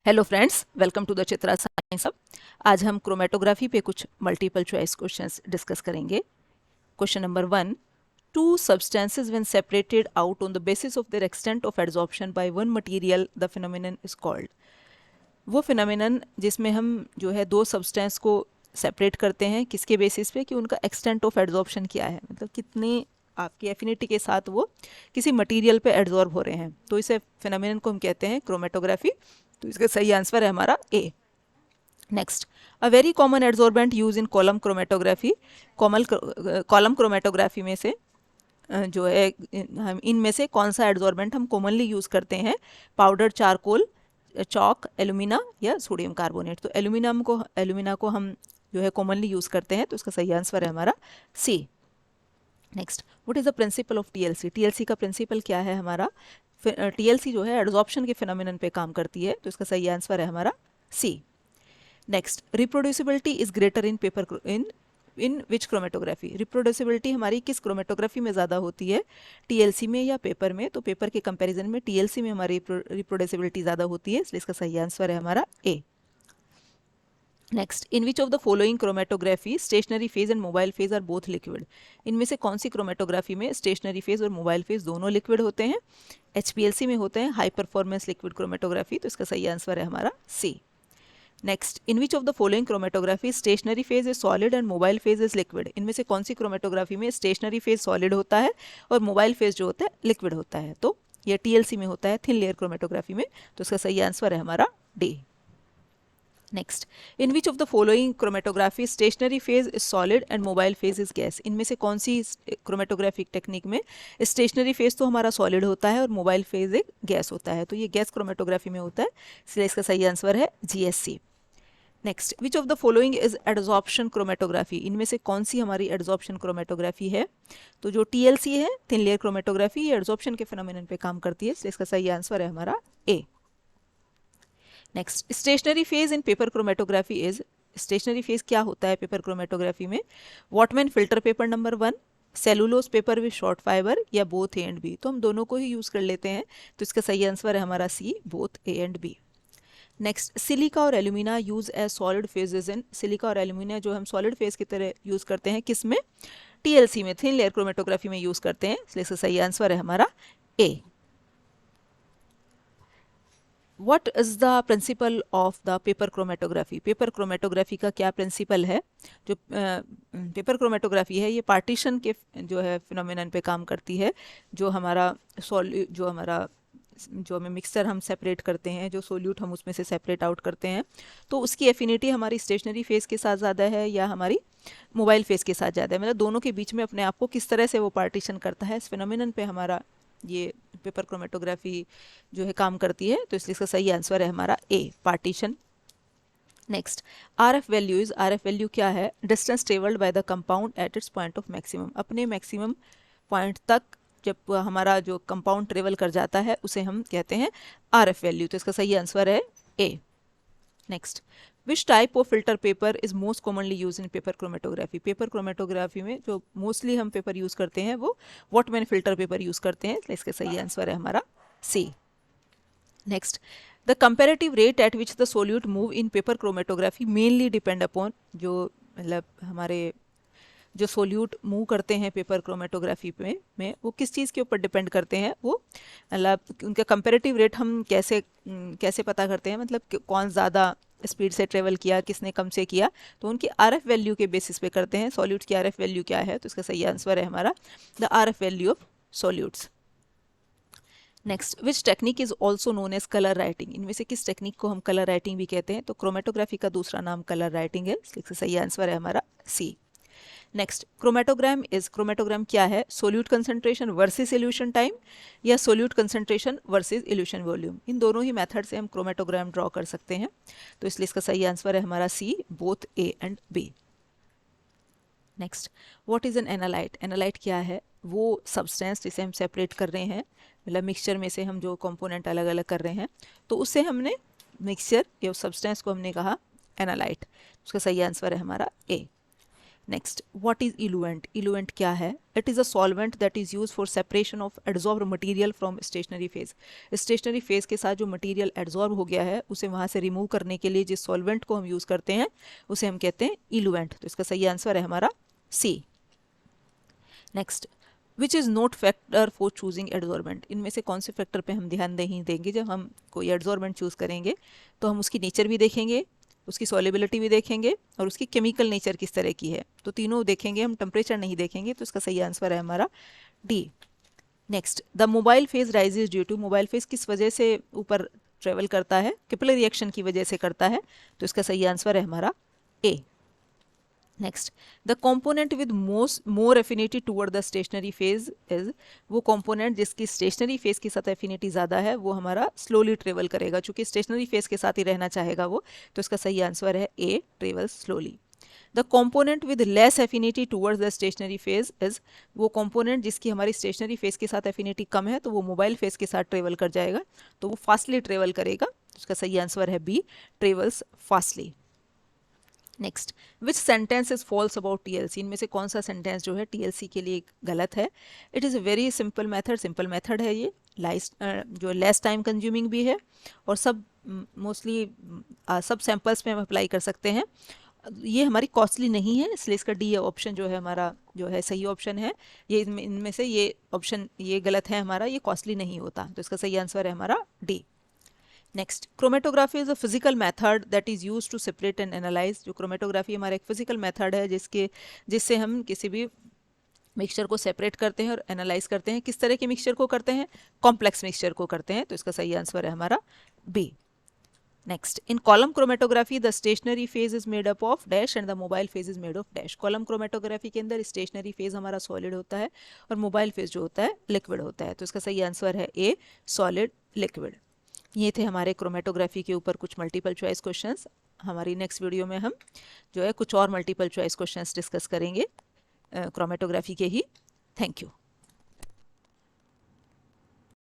Hello friends, welcome to the Chitra science hub. आज हम chromatography पे कुछ मल्टीपल चॉइस क्वेश्चंस डिस्कस करेंगे। Question number 1, two substances when separated out on the basis of their extent of adsorption by one material the phenomenon is called. वो phenomenon जिसमें हम जो है दो सब्सटेंस को सेपरेट करते हैं किसके बेसिस पे कि उनका एक्सटेंट ऑफ एड्सॉर्प्शन क्या है, मतलब कितने आपकी एफिनिटी के साथ वो किसी मटेरियल पे एड्सॉर्ब हो रहे हैं, तो इसे फिनोमेनन को हम कहते हैं क्रोमेटोग्राफी। तो इसका सही आंसर है हमारा A. Next, a very common adsorbent use in column chromatography. Column chromatography में से जो है हम इनमें से कौन सा एड्सॉर्बेंट हम कॉमनली यूज़ करते हैं? पाउडर चारकोल, चॉक, एल्यूमिना या सोडियम कार्बोनेट। तो एल्यूमिना को हम जो है कॉमनली यूज़ करते हैं, तो इसका सही आंसर है हमारा C. Next, what is the principle of TLC? TLC का प्रिंसिपल क्या है हमारा? टीएलसी जो है एड्सॉर्प्शन के फिनोमेनन पे काम करती है, तो इसका सही आंसर है हमारा C. Next, reproducibility is greater in paper in which chromatography? Reproducibility हमारी किस क्रोमेटोग्राफी में ज़्यादा होती है, टीएलसी में या पेपर में? तो पेपर के कंपैरिजन में टीएलसी में हमारी रिप्रोड्यूसिबिलिटी ज़्यादा होती है, इसलिए इसका सही आंसर है हमारा A. Next, in which of the following chromatography stationary phase and mobile phase are both liquid? इनमें से कौन सी क्रोमेटोग्राफी में स्टेशनरी फेज और मोबाइल फेज दोनों लिक्विड होते हैं? एचपीएलसी में होते हैं, हाई परफॉर्मेंस लिक्विड क्रोमेटोग्राफी, तो इसका सही आंसर है हमारा C. Next, in which of the following chromatography stationary phase is solid and mobile phase is liquid? इनमें से कौन सी क्रोमेटोग्राफी में स्टेशनरी फेज सॉलिड होता है और मोबाइल फेज जो होता है लिक्विड होता है? तो ये टीएलसी में होता है, थिन लेयर क्रोमेटोग्राफी में, तो इसका सही आंसर है हमारा D. Next, in which of the following chromatography stationary phase is solid and mobile phase is gas? इनमें से कौन सी क्रोमेटोग्राफिक टेक्निक में स्टेशनरी फेज तो हमारा सॉलिड होता है और मोबाइल फेज एक गैस होता है? तो ये गैस क्रोमेटोग्राफी में होता है, इसलिए इसका सही आंसर है GSC. Next, which of the following is adsorption chromatography? इनमें से कौन सी हमारी एड्सॉर्प्शन क्रोमेटोग्राफी है? तो जो टीएलसी है, थिन लेयर क्रोमेटोग्राफी, ये एड्सॉर्प्शन के फिनोमेनन पे काम करती है, इसलिए इसका सही आंसर है हमारा A. Next, stationary phase in paper chromatography is? Stationary phase क्या होता है पेपर क्रोमेटोग्राफी में? Whatman filter paper number 1, cellulose paper with short fibre, या बोथ ए एंड बी? तो हम दोनों को ही यूज कर लेते हैं, तो इसका सही आंसर है हमारा C, both A and B. Next, silica और alumina use as solid phases in? Silica और एल्यूमिना जो हम सॉलिड फेज की तरह यूज करते हैं किस में? टीएलसी में, थिन लेयर क्रोमेटोग्राफी में यूज करते हैं, इसलिए इसका सही आंसर है हमारा A. What is the principle of the paper chromatography? Paper chromatography का क्या प्रिंसिपल है? जो पेपर क्रोमेटोग्राफी है ये पार्टीशन के जो है फिनोमेनन पे काम करती है। जो हमें मिक्सचर हम सेपरेट करते हैं, जो सोल्यूट हम उसमें से सेपरेट आउट करते हैं, तो उसकी एफिनिटी हमारी स्टेशनरी फेज के साथ ज़्यादा है या हमारी मोबाइल फेज के साथ ज़्यादा है, मतलब दोनों के बीच में अपने आप को किस तरह से वो पार्टीशन करता है, इस फिनोमेनन पे हमारा ये पेपर क्रोमेटोग्राफी जो है काम करती है, तो इसलिए इसका सही आंसर है हमारा A, partition. Next, RF value is? RF value क्या है? Distance travelled by the compound at its point of maximum. अपने मैक्सिमम पॉइंट तक जब हमारा जो कंपाउंड ट्रेवल कर जाता है उसे हम कहते हैं आरएफ वैल्यू, तो इसका सही आंसर है A. Next, which type of filter paper is most commonly use in paper chromatography? Paper chromatography में जो मोस्टली हम पेपर यूज करते हैं वो वॉटमैन फिल्टर पेपर यूज करते हैं, इसका सही आंसर है हमारा C. Next, the comparative rate at which the solute move in paper chromatography mainly depend upon? जो मतलब हमारे जो सोल्यूट मूव करते हैं पेपर क्रोमेटोग्राफी में वो किस चीज़ के ऊपर डिपेंड करते हैं? वो मतलब उनका कंपेरेटिव रेट हम कैसे पता करते हैं, मतलब कौन ज़्यादा स्पीड से ट्रेवल किया, किसने कम से किया, तो उनकी आरएफ वैल्यू के बेसिस पे करते हैं। सॉल्यूट्स की आरएफ वैल्यू क्या है? तो इसका सही आंसर है हमारा the RF value of solutes. Next, which technique is also known as colour writing? इनमें से किस टेक्निक को हम कलर राइटिंग भी कहते हैं? तो क्रोमेटोग्राफी का दूसरा नाम कलर राइटिंग है, इसलिए सही आंसर है हमारा C. Next, chromatogram is? Chromatogram क्या है? Solute concentration versus elution time या solute concentration versus elution volume? इन दोनों ही मेथड से हम क्रोमेटोग्राम ड्रॉ कर सकते हैं, तो इसलिए इसका सही आंसर है हमारा C, both A and B. Next, what is an analyte? Analyte क्या है? वो सब्सटेंस जिसे हम सेपरेट कर रहे हैं, मतलब मिक्सचर में से हम जो कंपोनेंट अलग अलग कर रहे हैं, तो उससे हमने मिक्सचर या उस सब्सटेंस को हमने कहा एनालाइट, उसका सही आंसर है हमारा A. Next, what is eluent? Eluent क्या है? It is a solvent that is use for separation of adsorb material from stationary phase. Stationary phase के साथ जो मटेरियल एड्जॉर्ब हो गया है उसे वहाँ से रिमूव करने के लिए जिस सॉल्वेंट को हम यूज़ करते हैं उसे हम कहते हैं इलुएंट। तो इसका सही आंसर है हमारा C. Next, which is not factor for choosing adsorbent? इनमें से कौन से फैक्टर पे हम ध्यान नहीं देंगे जब हम कोई एड्जॉर्बेंट चूज़ करेंगे? तो हम उसकी नेचर भी देखेंगे, उसकी सॉल्युबिलिटी भी देखेंगे और उसकी केमिकल नेचर किस तरह की है। तो तीनों देखेंगे हम, टेम्परेचर नहीं देखेंगे। तो इसका सही आंसर है हमारा D. Next, the mobile phase rises due to? Mobile phase किस वजह से ऊपर ट्रेवल करता है? कैपिलरी रिएक्शन की वजह से करता है। तो इसका सही आंसर है हमारा A. Next, the component with more affinity toward the stationary phase is? वो कॉम्पोनेंट जिसकी स्टेशनरी फेज के साथ एफिनिटी ज़्यादा है वो हमारा स्लोली ट्रेवल करेगा, चूंकि स्टेशनरी फेज के साथ ही रहना चाहेगा वो। तो इसका सही आंसर है A, travel slowly. The component with less affinity towards the stationary phase is? वो कॉम्पोनेंट जिसकी हमारी स्टेशनरी फेज के साथ एफिनिटी कम है तो वो मोबाइल फेज के साथ ट्रेवल कर जाएगा, तो वो फास्टली ट्रेवल करेगा। तो इसका सही आंसर है B, travels fastly. Next, which sentence is false about TLC? इनमें से कौन सा सेंटेंस जो है टीएलसी के लिए गलत है? It is a very simple method, simple method है ये, जो लेस टाइम कंज्यूमिंग भी है और सब मोस्टली सब सैम्पल्स में हम अप्लाई कर सकते हैं। ये हमारी कॉस्टली नहीं है, इसलिए इसका डी ऑप्शन जो है हमारा जो है सही ऑप्शन है। ये इनमें से ये ऑप्शन ये गलत है हमारा, ये कॉस्टली नहीं होता। तो इसका सही आंसर है हमारा D. Next, chromatography is a physical method that is use to separate and analyse? जो क्रोमेटोग्राफी हमारा एक फिजिकल मेथड है जिससे हम किसी भी मिक्सचर को सेपरेट करते हैं और एनालाइज करते हैं। किस तरह के मिक्सचर को करते हैं? कॉम्प्लेक्स मिक्सचर को करते हैं। तो इसका सही आंसर है हमारा B. Next, in column chromatography the stationary phase is made up of dash and the mobile phase is made of dash? Column chromatography के अंदर स्टेशनरी फेज हमारा सॉलिड होता है और मोबाइल फेज जो होता है लिक्विड होता है। तो इसका सही आंसर है ए, सॉलिड लिक्विड। ये थे हमारे क्रोमेटोग्राफी के ऊपर कुछ मल्टीपल चॉइस क्वेश्चंस। हमारी नेक्स्ट वीडियो में हम जो है कुछ और मल्टीपल चॉइस क्वेश्चंस डिस्कस करेंगे क्रोमेटोग्राफी के ही। Thank you.